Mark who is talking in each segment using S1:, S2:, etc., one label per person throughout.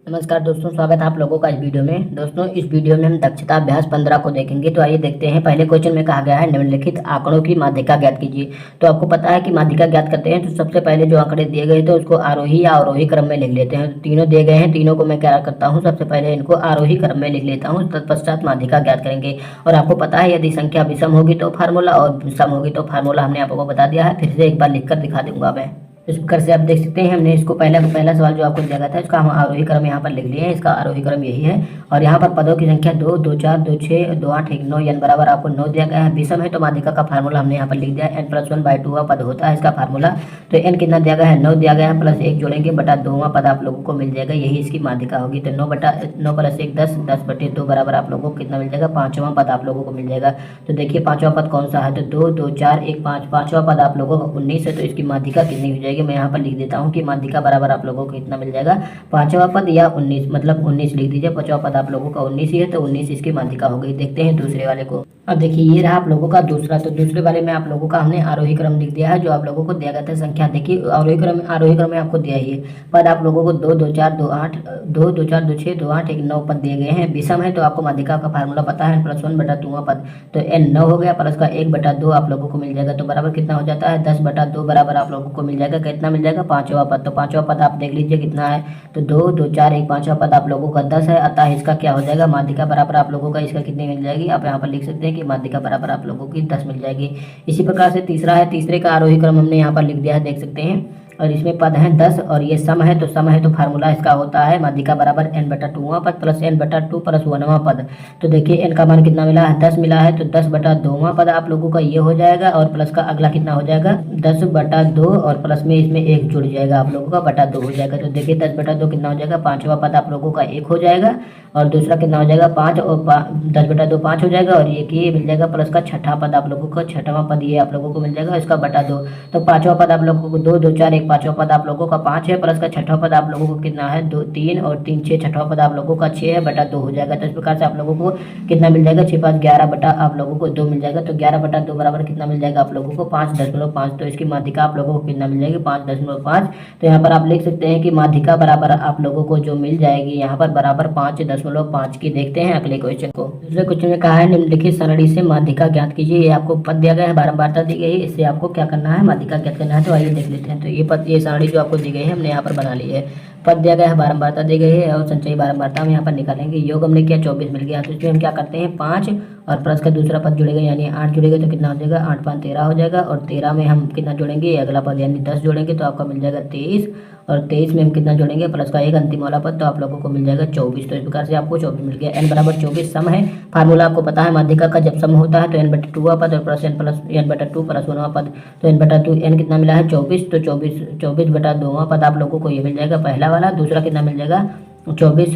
S1: नमस्कार दोस्तों, स्वागत है आप लोगों का इस वीडियो में। दोस्तों, इस वीडियो में हम दक्षता अभ्यास 15 को देखेंगे। तो आइए देखते हैं। पहले क्वेश्चन में कहा गया है निम्नलिखित आंकड़ों की माध्यिका ज्ञात कीजिए। तो आपको पता है कि माध्यिका ज्ञात करते हैं तो सबसे पहले जो आंकड़े दिए गए थे उसको आरोही या अवरोही क्रम में लिख लेते हैं। तो तीनों दिए गए हैं, तीनों को मैं क्या करता हूँ, सबसे पहले इनको आरोही क्रम में लिख लेता हूँ, तत्पश्चात माध्यिका ज्ञात करेंगे। और आपको पता है यदि संख्या विषम होगी तो फार्मूला और सम होगी तो फार्मूला हमने आपको बता दिया है। फिर से एक बार लिखकर दिखा दूंगा मैं। इस प्रकार से आप देख सकते हैं हमने इसको पहला सवाल जो आपको दिया गया था इसका हम आरोही क्रम यहाँ पर लिख लिए हैं। इसका आरोही क्रम यही है। और यहाँ पर पदों की संख्या 2, 2, 4, 2, 6, 2, 8, 1, 9 n बराबर आपको 9 दिया गया है। विषम है तो माध्यिका का फार्मूला हमने यहाँ पर लिख दिया है। n+1/2 पद होता है इसका फार्मूला। तो n कितना दिया गया है, 9 दिया गया है, प्लस 1 जोड़ेंगे बटा 2वां पद आप लोगों को मिल जाएगा। यही इसकी माध्यिका होगी। तो 9 + 1 10, 10/2 बराबर आप लोगों को कितना मिल जाएगा, 5वां पद आप लोगों को मिल जाएगा। तो देखिए 5वां पद कौन सा है, तो 2, 2, 4, 1, 5, 5वां पद आप लोगों को 19 है। तो इसकी माध्यिका कितनी हो जाएगी, मैं यहाँ पर लिख देता हूँ कि माध्यिका बराबर आप लोगों को कितना मिल जाएगा, 5वां पद या 19, मतलब 19 लिख दीजिए। 5वां पद आप लोगों का 19 ही है तो 19 इसकी माध्यिका हो गई। देखते हैं दूसरे वाले को। अब देखिए ये रहा आप लोगों का दूसरा। तो दूसरे वाले में आप लोगों का हमने आरोही क्रम लिख दिया है जो आप लोगों को दिया गया था संख्या। देखिए आरोही क्रम में आपको दिया ही है। पद आप लोगों को 2, 2, 4, 2, 8, 2, 2, 4, 2, 6, 2, 8, 1, 9 पद दिए गए हैं। विषम है तो आपको माध्यिका का फार्मूला पता है, n+1/2वां पद। तो n 9 हो गया, प्लस का 1/2 आप लोगों को मिल जाएगा। तो बराबर कितना हो जाता है, 10/2 बराबर आप लोगों को मिल जाएगा। कितना मिल जाएगा, 5वां पद। तो 5वां पद आप देख लीजिए कितना है, तो 2, 2, 4, 1, 5वां पद आप लोगों का 10 है। अतः इसका क्या हो जाएगा, माध्यिका बराबर आप लोगों का इसका कितनी मिल जाएगी, आप यहाँ पर लिख सकते हैं कि माध्यिका बराबर आप लोगों की 10 मिल जाएगी। इसी प्रकार से तीसरा है, तीसरे का आरोही क्रम हमने यहाँ पर लिख दिया है, देख सकते हैं। और इसमें पद है 10 और ये सम है तो फार्मूला इसका होता है माध्यिका बराबर n/2वां पद प्लस n/2 प्लस 1वां पद। तो देखिए n का मान कितना मिला है, 10 मिला है। तो 10/2वां पद आप लोगों का ये हो जाएगा और प्लस का अगला कितना हो जाएगा, 10/2 और प्लस में इसमें 1 जुड़ जाएगा आप लोगों का, बटा 2 हो जाएगा। तो देखिए 10/2 कितना हो जाएगा, 5वां पद आप लोगों का 1 हो जाएगा और दूसरा कितना हो जाएगा, 5 और 10/2 5 हो जाएगा और ये मिल जाएगा प्लस का छठा पद आप लोगों को, छठवां पद ये आप लोगों को मिल जाएगा, इसका बटा 2। तो 5वां पद आप लोगों को 2, 2, 4, 1, 5वां पद आप लोगों का 5 है, प्लस का छठवां पद आप लोगों को कितना है, 2, 3 और 3, 6, छठवां पद आप लोगों का 6 है, बटा 2 हो जाएगा। तो इस प्रकार से आप लोगों को कितना मिल जाएगा, 6, 5, 11 बटा आप लोगों को 2 मिल जाएगा। तो 11/2 बराबर कितना मिल जाएगा आप लोगों को, 5.5। तो इसकी माध्यिका आप लोगों को कितना मिल जाएगी, 5.5। तो यहाँ पर आप लिख सकते हैं कि माध्यिका बराबर आप लोगों को जो मिल जाएगी यहाँ पर बराबर 5.5 की। देखते हैं अगले क्वेश्चन को। दूसरे क्वेश्चन में कहा है निम्नलिखित सारणी से माध्यिका ज्ञात कीजिए। ये आपको पद दिया गया है, बारंबारता दी गई है, इससे आपको क्या करना है, माध्यिका ज्ञात करना है। तो आइए देख लेते हैं। तो ये सारणी जो आपको दी गई है हमने यहाँ पर बना ली है। पद दिया गया है, बारंबारता दी गई है और संचयी बारंबारता हम यहाँ पर निकालेंगे। योग हमने किया 24 मिल गया। तो इसमें हम क्या करते हैं, 5 और प्लस का दूसरा पद जुड़ेगा यानी 8 जुड़ेगा। तो कितना हो जाएगा, 8, 5, 13 हो जाएगा। और 13 में हम कितना जोड़ेंगे, अगला पद यानी 10 जोड़ेंगे तो आपका मिल जाएगा 23। और 23 में हम कितना जोड़ेंगे, प्लस का एक अंतिम वाला पद, तो आप लोगों को मिल जाएगा 24। तो इस प्रकार से आपको 24 मिल गया। n बराबर 24 सम है। फार्मूला आपको पता है माध्यिका का, जब सम होता है तो n/2वां पद और प्लस n/2 प्लस 1वां पद। तो n/2 n कितना मिला है, 24। तो 24/2वां पद आप लोगों को ये मिल जाएगा पहला वाला। दूसरा कितना मिल जाएगा, 24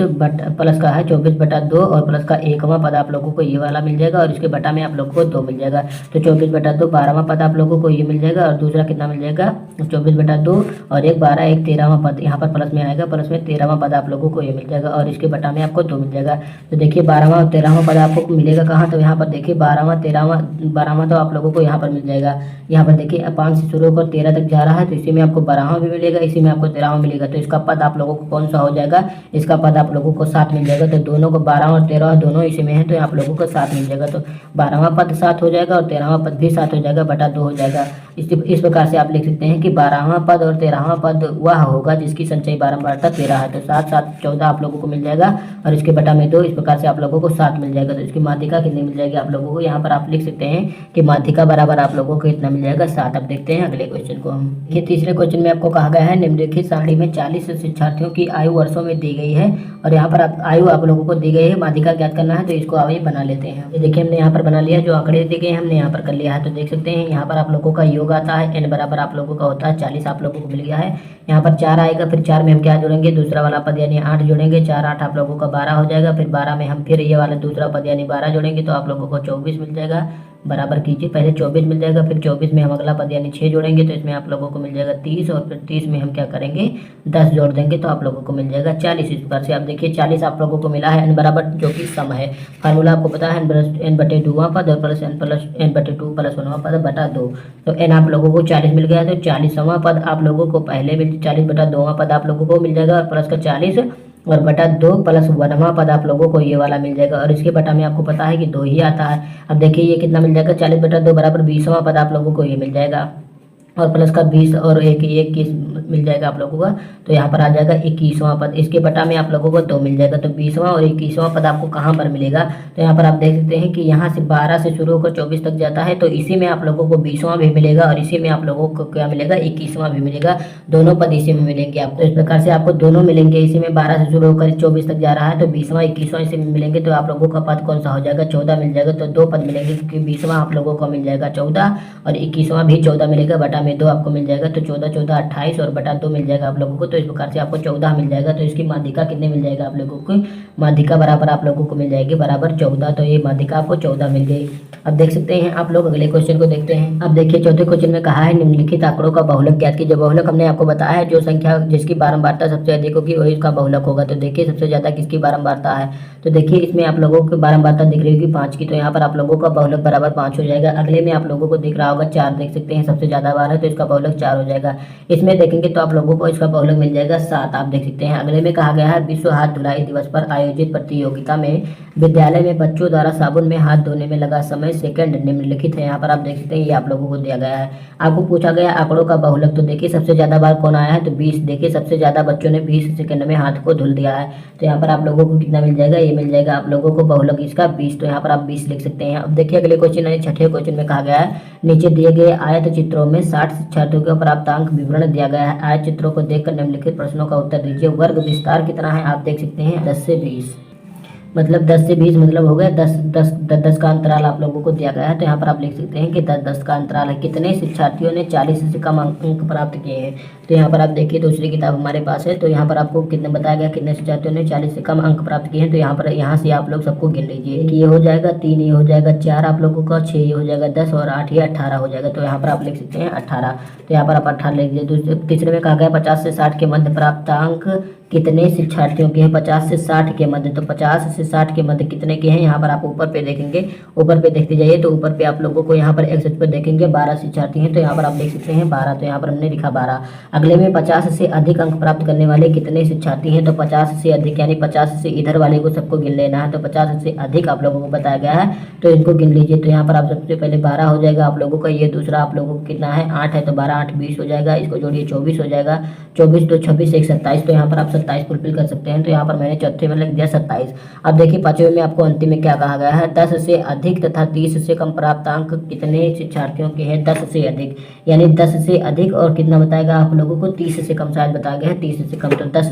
S1: प्लस का है 24/2 और प्लस का 1वां पद आप लोगों को ये वाला मिल जाएगा और इसके बटा में आप लोगों को 2 मिल जाएगा। तो 24/2 12वां पद आप लोगों को ये मिल जाएगा और दूसरा कितना मिल जाएगा, 24/2 और 1 12, 1 13वां पद यहाँ पर प्लस में आएगा, प्लस में 13वां पद आप लोगों को ये मिल जाएगा और इसके बटा में आपको 2 मिल जाएगा। तो देखिए 12वां और 13वां पद आपको मिलेगा कहाँ, तो यहाँ पर देखिए 12वां तो आप लोगों को यहाँ पर मिल जाएगा। यहाँ पर देखिए 5 से शुरू होकर 13 तक जा रहा है तो इसी में आपको 12वां भी मिलेगा, इसी में आपको 13वां मिलेगा। तो इसका पद आप लोगों को कौन सा हो जाएगा, इसका पद आप लोगों को 7 मिल जाएगा। तो दोनों को 12 और 13 दोनों इसी में है तो आप लोगों को 7 मिल जाएगा। तो 12वां पद 7 हो जाएगा और 13वां पद भी 7 हो जाएगा, बटा 2 हो जाएगा। इस प्रकार से आप लिख सकते हैं कि 12वां पद और 13वां पद वह होगा जिसकी संचयी बारंबारता 13 है। तो 7, 7, 14 आप लोगों को मिल जाएगा और इसके बटा में 2। इस प्रकार से आप लोगों को 7 मिल जाएगा। तो इसकी माध्यिका कितनी मिल जाएगी आप लोगों को, यहाँ पर आप लिख सकते हैं कि माध्यिका बराबर आप लोगों को कितना मिल जाएगा, 7। अब देखते हैं अगले क्वेश्चन को हम। ये तीसरे क्वेश्चन में आपको कहा गया है निम्नलिखित सारणी में 40 शिक्षार्थियों की आयु वर्षों में दी गई है और यहाँ पर आयु आप लोगों को दी गई है, माध्यिका ज्ञात करना है। तो इसको आइए बना लेते हैं। ये देखिए हमने यहाँ पर बना लिया, जो आंकड़े दिए गए हैं हमने यहाँ पर कर लिया है। तो देख सकते हैं यहाँ पर आप लोगों का योग आता है, n बराबर आप लोगों का होता है 40 आप लोगों को मिल गया है। यहाँ पर 4 आएगा, फिर 4 में हम क्या जोड़ेंगे, दूसरा वाला पद यानी 8 जोड़ेंगे, 4, 8 आप लोगों का 12 हो जाएगा। फिर 12 में हम फिर ये वाला दूसरा पद यानी 12 जोड़ेंगे तो आप लोगों को 24 मिल जाएगा। बराबर कीजिए, पहले 24 मिल जाएगा, फिर 24 में हम अगला पद यानी 6 जोड़ेंगे तो इसमें आप लोगों को मिल जाएगा 30 और फिर 30 में हम क्या करेंगे, 10 जोड़ देंगे तो आप लोगों को मिल जाएगा 40। इस प्रकार से आप देखिए 40 आप लोगों को मिला है, n बराबर जो कि सम है। फार्मूला आपको पता है n/2वां पद और प्लस n/2 प्लस 1वां पद बटा 2। तो n आप लोगों को 40 मिल गया। तो 40वां पद आप लोगों को पहले मिल 40/2वां पद आप लोगों को मिल जाएगा और प्लस का 40 और बटा 2 प्लस 1वां पद आप लोगों को ये वाला मिल जाएगा और इसके बटा में आपको पता है कि 2 ही आता है। अब देखिए ये कितना मिल जाएगा, 40/2 बराबर 20वां पद आप लोगों को ये मिल जाएगा और प्लस का 20 और 21 मिल जाएगा आप लोगों का, तो यहाँ पर आ जाएगा 21वां पद। इसके बटा में आप लोगों को 2 मिल जाएगा, तो 20वां और 21वां पद आपको कहाँ पर मिलेगा, तो यहाँ पर आप देख सकते हैं कि यहाँ से 12 से शुरू होकर 24 तक जाता है, तो इसी में आप लोगों को 20वां भी मिलेगा और इसी में आप लोगों को क्या मिलेगा, 21वां भी मिलेगा। दोनों पद इसी में मिलेंगे आपको। इस प्रकार से आपको दोनों मिलेंगे, इसी में 12 से शुरू होकर 24 तक जा रहा है, तो 20वां 21वां इसी में मिलेंगे, तो आप लोगों का पद कौन सा हो जाएगा, 14 मिल जाएगा। तो 2 पद मिलेंगे क्योंकि 20वां आप लोगों को मिल जाएगा 14 और 21वां भी 14 मिलेगा, बटा में 2 आपको मिल जाएगा, तो 14 14 28 और बटा 2 मिल जाएगा आप लोगों को। तो इस प्रकार से आपको 14 मिल जाएगा। तो इसकी माध्यिका कितने मिल जाएगा आप लोगों को, माध्यिका बराबर आप लोगों को मिल जाएगी बराबर 14, तो ये माध्यिका आपको 14 मिल गई। अब देख सकते हैं आप लोग अगले क्वेश्चन को देखते हैं। अब देखिए चौथे क्वेश्चन में कहा है निम्नलिखित आंकड़ों का बहुलक ज्ञात कीजिए। बहुलक हमने आपको बताया है जो संख्या जिसकी बारंबारता सबसे अधिक होगी वही उसका बहुलक होगा। तो देखिए सबसे ज्यादा किसकी बारंबारता है, तो देखिए इसमें आप लोगों को बारंबारता दिख रही होगी 5 की, तो यहाँ पर आप लोगों का बहुलक बराबर 5 हो जाएगा। अगले में आप लोगों को दिख रहा होगा 4, देख सकते हैं सबसे ज्यादा बार है तो इसका बहुलक 4 हो जाएगा। इसमें देखेंगे तो आप लोगों को इसका बहुलक मिल जाएगा 7, आप देख सकते हैं। अगले में कहा गया है विश्व हाथ धुलाई दिवस पर आयोजित प्रतियोगिता में विद्यालय में बच्चों द्वारा साबुन में हाथ धोने में लगा समय सेकंड निम्नलिखित है। यहाँ पर आप देख सकते हैं ये आप लोगों को दिया गया है। आपको पूछा गया आंकड़ों का बहुलक, तो देखिए सबसे ज्यादा बार कौन आया है, तो 20। देखिए सबसे ज्यादा बच्चों ने 20 सेकंड में हाथ को धुल दिया है, तो यहाँ पर आप लोगों को कितना मिल जाएगा, ये मिल जाएगा आप लोगों को बहुलक इसका 20, तो यहाँ पर आप 20 लिख सकते हैं। अब देखिए अगले क्वेश्चन है, छठे क्वेश्चन में कहा गया है नीचे दिए गए आयत चित्रों में 60 शिक्षार्थियों का प्राप्तांक विवरण दिया गया है। आयत चित्रों को देखकर निम्नलिखित प्रश्नों का उत्तर दीजिए। वर्ग विस्तार कितना है, आप देख सकते हैं 10 से 20, मतलब 10 से 20 मतलब हो गया 10 का अंतराल आप लोगों को दिया गया है। तो यहाँ पर आप लिख सकते हैं कि 10 का अंतराल है। कितने शिक्षार्थियों ने 40 से कम अंक प्राप्त किए हैं, तो यहाँ पर आप देखिए दूसरी किताब हमारे पास है, तो यहाँ पर आपको कितने बताया गया कितने शिक्षार्थियों ने 40 से कम अंक प्राप्त किए हैं। तो यहाँ पर यहाँ से आप लोग सबको गिन लीजिए कि ये हो जाएगा 3, ये हो जाएगा 4 आप लोगों का, 6 ये हो जाएगा 10 और 8 ये 18 हो जाएगा। तो यहाँ पर आप लिख सकते हैं 18, तो यहाँ पर आप 18 लिख दीजिए। तीसरे में कहा गया 50 से 60 के मध्य प्राप्तांक कितने शिक्षार्थियों के हैं, 50 से 60 के मध्य, तो 50 से 60 के मध्य कितने के हैं, यहाँ पर आप ऊपर पे देखेंगे, ऊपर पे देखते जाइए तो ऊपर पे आप लोगों को यहाँ पर एक्स पे देखेंगे 12 शिक्षार्थी हैं, तो यहाँ पर आप देख सकते हैं 12, तो यहाँ पर हमने लिखा 12। अगले में 50 से अधिक अंक प्राप्त करने वाले कितने शिक्षार्थी हैं, तो 50 से अधिक यानी 50 से इधर वाले को सबको गिन लेना है, तो 50 से अधिक आप लोगों को बताया गया है, तो इनको गिन लीजिए। तो यहाँ पर आप सबसे पहले 12 हो जाएगा आप लोगों का, ये दूसरा आप लोगों को कितना है 8 है, तो 12 8 20 हो जाएगा, इसको जोड़िए 24 हो जाएगा, 24 तो 26 1 27, तो यहाँ पर आप 27 फुलफिल कर सकते हैं। तो यहाँ पर मैंने चौथे में लिख दिया 27। अब देखिए पांचवें में आपको अंतिम में क्या कहा गया है, 10 से अधिक तथा 30 से कम प्राप्तांक कितने शिक्षार्थियों के हैं, 10 से अधिक यानी 10 से अधिक और कितना बताएगा आप लोगों को 30 से कम शायद बताया गया है, 30 से कम, तो 10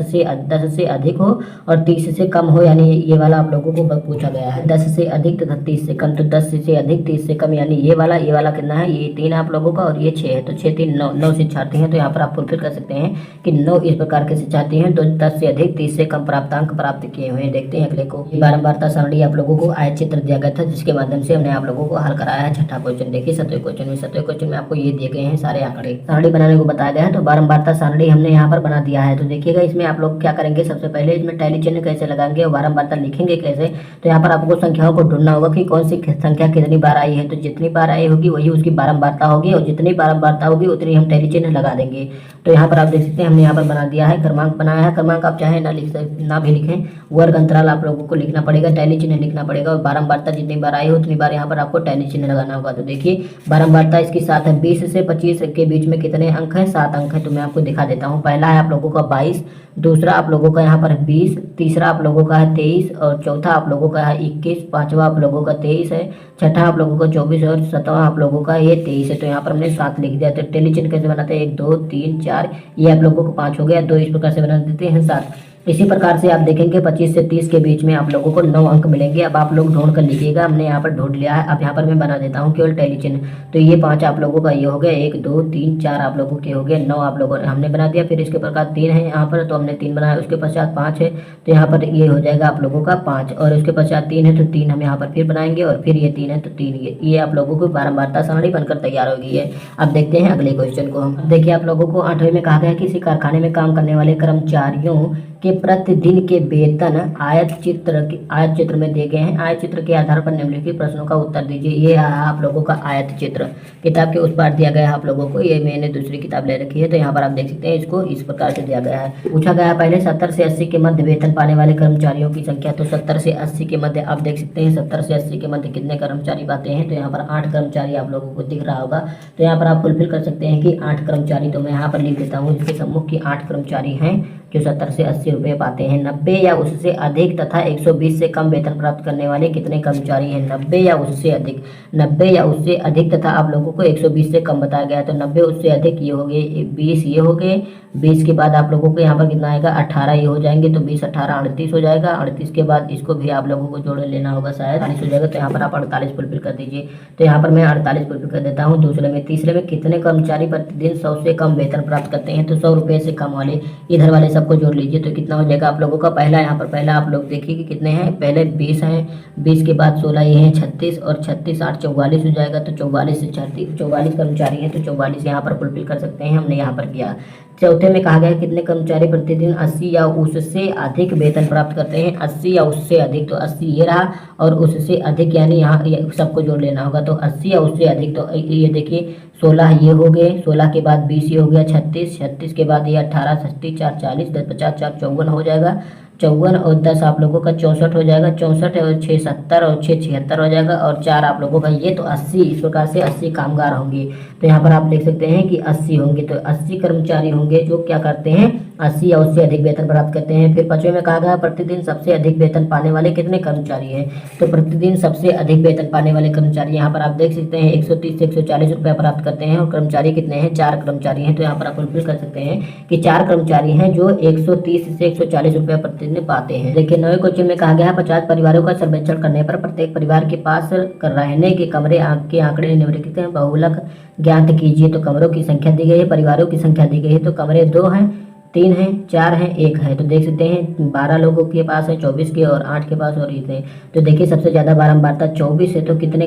S1: से अधिक हो और 30 से कम हो, यानी ये वाला आप लोगों को पूछा गया है 10 से अधिक तथा 30 से कम, तो 10 से अधिक 30 से कम यानी ये वाला कितना है, ये 3 आप लोगों का और ये 6 है, तो 6 3 9 शिक्षार्थी हैं। तो यहाँ पर आप फुलफिल कर सकते हैं कि 9 इस प्रकार के शिक्षार्थी हैं, तो 10 से अधिक 30 से कम प्राप्तांक प्राप्त किए हुए हैं। देखते हैं अगले को, बारंबारता सारणी आप लोगों को आयत चित्र दिया गया था जिसके माध्यम से हमने आप लोगों को हल कराया है। छठा क्वेश्चन देखिए, सतवें क्वेश्चन में आपको ये दिए गए हैं सारे आंकड़े, सारणी बनाने को बताया गया है। तो बारंबारता सारणी हमने यहाँ पर बना दिया है। तो देखिएगा इसमें आप लोग क्या करेंगे, सबसे पहले इसमें टैली चिन्ह कैसे लगाएंगे और बारंबारता लिखेंगे कैसे। तो यहाँ पर आपको संख्याओं को ढूंढना होगा कि कौन सी संख्या कितनी बार आई है, तो जितनी बार आई होगी वही उसकी बारंबारता होगी और जितनी बारंबारता होगी उतनी हम टैली चिन्ह लगा देंगे। तो यहाँ पर आप देख सकते हैं हमने यहाँ पर बना दिया है, क्रमांक बनाया है। क्रमांक आप चाहे ना भी लिखें, वर्ग अंतराल आप लोगों को लिखना पड़ेगा, टैली चिन्ह लिखना पड़ेगा और बारंबारता जितनी बार आई हो उतनी बार यहाँ पर आपको टैली चिन्ह लगाना होगा। तो देखिए बारंबारता इसकी 7 है, 20 से 25 के बीच में कितने अंक हैं, 7 अंक है। तो मैं आपको दिखा देता हूँ। पहला है आप लोगों का 22, दूसरा आप लोगों का यहाँ पर 20, तीसरा आप लोगों का है 23 और चौथा आप लोगों का है 21, पांचवा आप लोगों का 23 है, छठा आप लोगों का 24 और सातवां आप लोगों का ये 23 है। तो यहाँ पर हमने 7 लिख दिया। तो टैली चिन्ह कैसे बनाते हैं, 1 2 3 4, ये आप लोगों को 5 हो गया, 2 इस प्रकार से बना देते हैं 7। इसी प्रकार से आप देखेंगे 25 से 30 के बीच में आप लोगों को 9 अंक मिलेंगे। अब आप लोग ढूंढ कर लिखिएगा, हमने यहाँ पर ढूंढ लिया है। अब यहाँ पर मैं बना देता हूँ केवल टैली चिन्ह। तो ये 5 आप लोगों का ये हो गया, 1 2 3 4 आप लोगों के हो गए, 9 आप लोगों ने हमने बना दिया। फिर इसके प्रकार 3 है यहाँ पर, तो हमने 3 बनाया। उसके पश्चात 5 है, तो यहाँ पर ये हो जाएगा आप लोगों का 5 और उसके पश्चात 3 है, तो 3 हम यहाँ पर फिर बनाएंगे और फिर ये 3 है तो 3 ये आप लोगों को बारंबारता सारणी बनकर तैयार हो गई है। अब देखते हैं अगले क्वेश्चन को हम। देखिए आप लोगों को 8वें में कहा गया है किसी कारखाने में काम करने वाले कर्मचारियों के प्रतिदिन के वेतन आयत चित्र में दिए गए हैं। आयत चित्र के आधार पर निम्नलिखित प्रश्नों का उत्तर दीजिए। ये आप लोगों का आयत चित्र किताब के उस पार दिया गया है आप लोगों को। ये मैंने दूसरी किताब ले रखी है, तो यहाँ पर आप देख सकते हैं इसको इस प्रकार से दिया गया है। पूछा गया है पहले 70 से 80 के मध्य वेतन पाने वाले कर्मचारियों की संख्या। तो 70 से 80 के मध्य आप देख सकते हैं 70 से 80 के मध्य कितने कर्मचारी पाते हैं। तो यहाँ पर 8 कर्मचारी आप लोगों को दिख रहा होगा। तो यहाँ पर आप फुलफिल कर सकते हैं कि 8 कर्मचारी। तो मैं यहाँ पर लिख देता हूँ इसके सम्मुख की 8 कर्मचारी हैं जो 70 से 80 रुपये पाते हैं। 90 या उससे अधिक तथा 120 से कम वेतन प्राप्त करने वाले कितने कर्मचारी हैं। 90 या उससे अधिक, 90 या उससे अधिक तथा आप लोगों को 120 से कम बताया गया है। तो 90 उससे अधिक ये हो गए, 20 ये हो गए, 20 के बाद आप लोगों को यहाँ पर कितना आएगा 18 ये हो जाएंगे। तो 20 18 38 हो जाएगा। 38 के बाद इसको भी आप लोगों को जोड़ लेना होगा, शायद 40 हो जाएगा। तो यहाँ पर आप 48 फुलफिल कर दीजिए। तो यहाँ पर मैं 48 फुलफिल कर देता हूँ। दूसरे में तीसरे में कितने कर्मचारी प्रतिदिन 100 से कम वेतन प्राप्त करते हैं। तो 100 रुपये से कम वाले इधर वाले सबको जोड़ लीजिए। तो कितना हो जाएगा आप लोगों का। पहला यहाँ पर पहला आप लोग देखिए कि कितने हैं, पहले 20 हैं, 20 के बाद 16 ये हैं 36 और 36 8 44 हो जाएगा। तो 44 से 44 कर्मचारी हैं। तो 44 यहाँ पर फुलफिल कर सकते हैं, हमने यहाँ पर किया। चौथे में कहा गया है कितने कर्मचारी प्रतिदिन 80 या उससे अधिक वेतन प्राप्त करते हैं। 80 या उससे अधिक, तो 80 ये रहा और उससे अधिक यानी यहाँ सबको जोड़ लेना होगा। तो 80 या उससे अधिक, तो ये देखिए 16 ये हो गए, 16 के बाद 20 ये हो गया 36, 36 के बाद ये 18 36 4 40 10 50 4 54 हो जाएगा। 54 और 10 आप लोगों का 64 हो जाएगा। 64 और 6 70 और 6 76 हो जाएगा और 4 आप लोगों का ये, तो 80। इस प्रकार से 80 कामगार होंगे। तो यहाँ पर आप देख सकते हैं कि 80 होंगे। तो 80 कर्मचारी होंगे जो क्या करते हैं 80 या उससे अधिक वेतन प्राप्त करते हैं। फिर 5वें में कहा गया प्रतिदिन सबसे अधिक वेतन पाने वाले कितने कर्मचारी हैं। तो प्रतिदिन सबसे अधिक वेतन पाने वाले कर्मचारी यहाँ पर आप देख सकते हैं 130 से 140 रुपये प्राप्त करते हैं। और कर्मचारी कितने हैं, 4 कर्मचारी हैं। तो यहाँ पर आप फुलफिल कर सकते हैं कि 4 कर्मचारी हैं जो 130 से 140 रुपये प्रतिदिन पाते हैं। देखिए 9वें क्वेश्चन में कहा गया है 50 परिवारों का सर्वेक्षण करने पर प्रत्येक परिवार के पास रहने के कमरे के आंकड़े निम्नलिखित हैं, बहुलक ज्ञात कीजिए। तो कमरों की संख्या दी गई है, परिवारों की संख्या दी गई है। तो कमरे 2 हैं, 3 हैं, 4 हैं, 1 है। तो देख सकते हैं 12 लोगों के पास है, 24 के और 8 के पास और इतने। तो देखिए सबसे ज़्यादा बारंबारता 24 है। तो कितने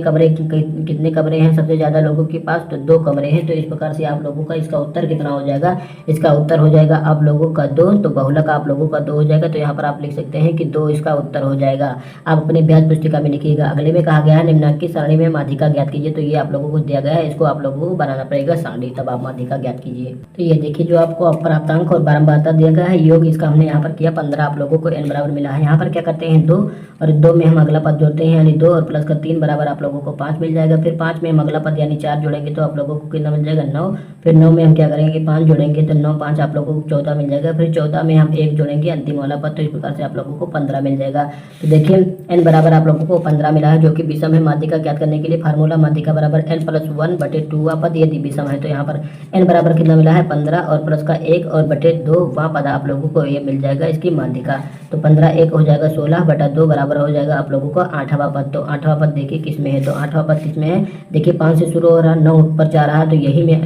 S1: कमरे हैं सबसे ज़्यादा लोगों के पास। तो 2 कमरे हैं। तो इस प्रकार से आप लोगों का इसका उत्तर कितना हो जाएगा, इसका उत्तर हो जाएगा आप लोगों का 2। तो बहुलक आप लोगों का 2 हो जाएगा। तो यहाँ पर आप लिख सकते हैं कि 2 इसका उत्तर हो जाएगा। आप अपनी अभ्यास पुस्तिका में लिखिएगा। अगले में कहा गया है निम्नलिखित सारणी में माध्यिका ज्ञात कीजिए। तो ये आप लोगों को दिया गया है, इसको आप लोगों को बनाना पड़ेगा सारणी, तब आप माध्यिका ज्ञात कीजिए। तो ये देखिए जो आपको प्राप्तांक और बारंबारता दिया गया है योग, इसका हमने यहाँ पर किया 15 आप लोगों को n बराबर मिला है। यहाँ पर क्या करते हैं 2 और 2 में हम अगला पद जोड़ते हैं यानी 2 और प्लस का 3 बराबर आप लोगों को 5 मिल जाएगा। फिर 5 में हम अगला पद यानी 4 जोड़ेंगे तो आप लोगों को कितना मिल जाएगा 9। फिर 9 में हम क्या करेंगे 5 जोड़ेंगे तो 9 5 आप लोगों को 14 मिल जाएगा। फिर 14 में हम 1 जोड़ेंगे अंतिम वाला पद, तो इस प्रकार से आप लोगों को 15 मिल जाएगा। तो देखिए n बराबर आप लोगों को 15 मिला है जो कि विषम है। माध्यिका ज्ञात करने के लिए फार्मूला माध्यिका बराबर n + 1/2 पद यदि विषम है। तो यहाँ पर n बराबर कितना मिला है 15 और प्लस का 1 और बटे 2 पद आप लोगों को ये मिल जाएगा इसकी माध्यिका। तो 15 1 हो जाएगा 16/2 बराबर हो जाएगा आप लोगों को 8वां पद। तो 8वां पद देखिए किस में है, तो 8वां पद किस में है, देखिए 5 से शुरू हो रहा, 9 ऊपर जा रहा है। तो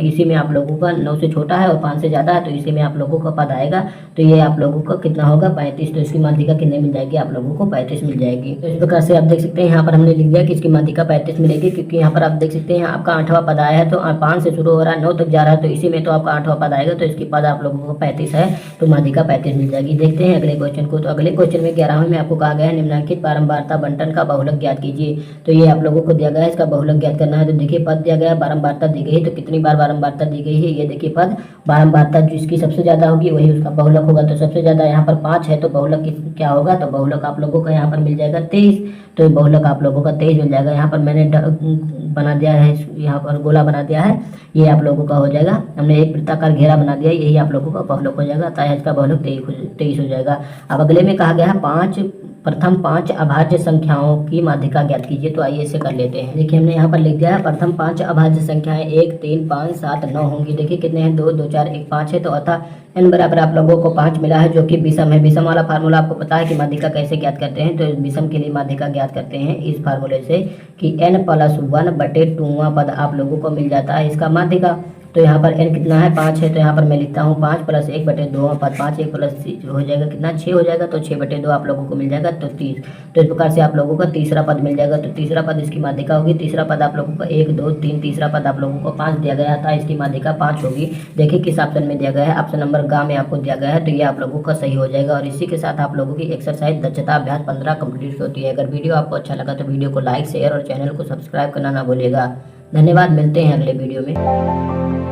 S1: इसी में आप लोगों का 9 से छोटा है और 5 से ज़्यादा है, तो इसी में आप लोगों का पद आएगा। तो ये आप लोगों का कितना होगा 35। तो इसकी माध्यिका कितने मिल जाएगी आप लोगों को 35 मिल जाएगी। तो इस प्रकार से आप देख सकते हैं यहाँ पर हमने लिख दिया कि इसकी माध्यिका 35 मिलेगी, क्योंकि यहाँ पर आप देख सकते हैं आपका 8वां पद आया है। तो 5 से शुरू हो रहा है 9 तक जा रहा है, तो इसी में तो आपका 8वां पद आएगा। तो इसकी पद आप लोगों को 35 है, तो माध्यिका 35 मिल जाएगी। देखते हैं अगले क्वेश्चन को। तो अगले क्वेश्चन में 11वें में आपको कहा गया है निम्नलिखित बारंबारता बंटन का बहुलक ज्ञात कीजिए। तो ये आप लोगों को दिया गया है, इसका बहुलक ज्ञात करना है। तो देखिए पद दिया गया है, बारंबारता दी गई है। तो कितनी बार बारंबारता दी गई है, ये देखिए पद बारंबारता जिसकी सबसे ज़्यादा होगी वही उसका बहुलक होगा। तो सबसे ज़्यादा यहाँ पर 5 है, तो बहुलक क्या होगा, तो बहुलक आप लोगों का यहाँ पर मिल जाएगा 23। तो बहुलक आप लोगों का 23 मिल जाएगा। यहाँ पर मैंने बना दिया है, यहाँ पर गोला बना दिया है, ये आप लोगों का हो जाएगा। हमने एक वृत्ताकार घेरा बना दिया, यही आप लोगों का बहुलक हो जाएगा। अतः इसका बहुलक 23 हो जाएगा। अब अगले में कहा गया है प्रथम 5 अभाज्य संख्याओं की माध्यिका ज्ञात कीजिए। तो आइए इसे कर लेते हैं। देखिए हमने यहाँ पर लिख दिया है प्रथम 5 अभाज्य संख्याएं 1 3 5 7 9 होंगी। देखिए कितने हैं 2 2 4 1 5 है। तो अतः n बराबर आप लोगों को 5 मिला है जो कि विषम है। विषम वाला फार्मूला आपको पता है कि माध्यिका कैसे ज्ञात करते हैं। तो विषम के लिए माध्यिका ज्ञात करते हैं इस फार्मूले से कि n + 1/2 पद आप लोगों को मिल जाता है इसका माध्यिका। तो यहाँ पर n कितना है 5 है, तो यहाँ पर मैं लिखता हूँ 5 प्लस 1/2 पर 5 1 प्लस हो जाएगा कितना 6 हो जाएगा, तो 6/2 आप लोगों को मिल जाएगा तो 30। तो इस प्रकार से आप लोगों का तीसरा पद मिल जाएगा। तो तीसरा पद इसकी माध्यिका होगी। तीसरा पद आप लोगों को 1 2 3, तीसरा पद आप लोगों को 5 दिया गया था, इसकी माध्यिका 5 होगी। देखिए किस ऑप्शन में दिया गया है, ऑप्शन नंबर ग में आपको दिया गया है, तो ये आप लोगों का सही हो जाएगा। और इसी के साथ आप लोगों की एक्सरसाइज दक्षता अभ्यास 15 कंप्लीट होती है। अगर वीडियो आपको अच्छा लगा तो वीडियो को लाइक शेयर और चैनल को सब्सक्राइब करना ना भूलिएगा। धन्यवाद, मिलते हैं अगले वीडियो में।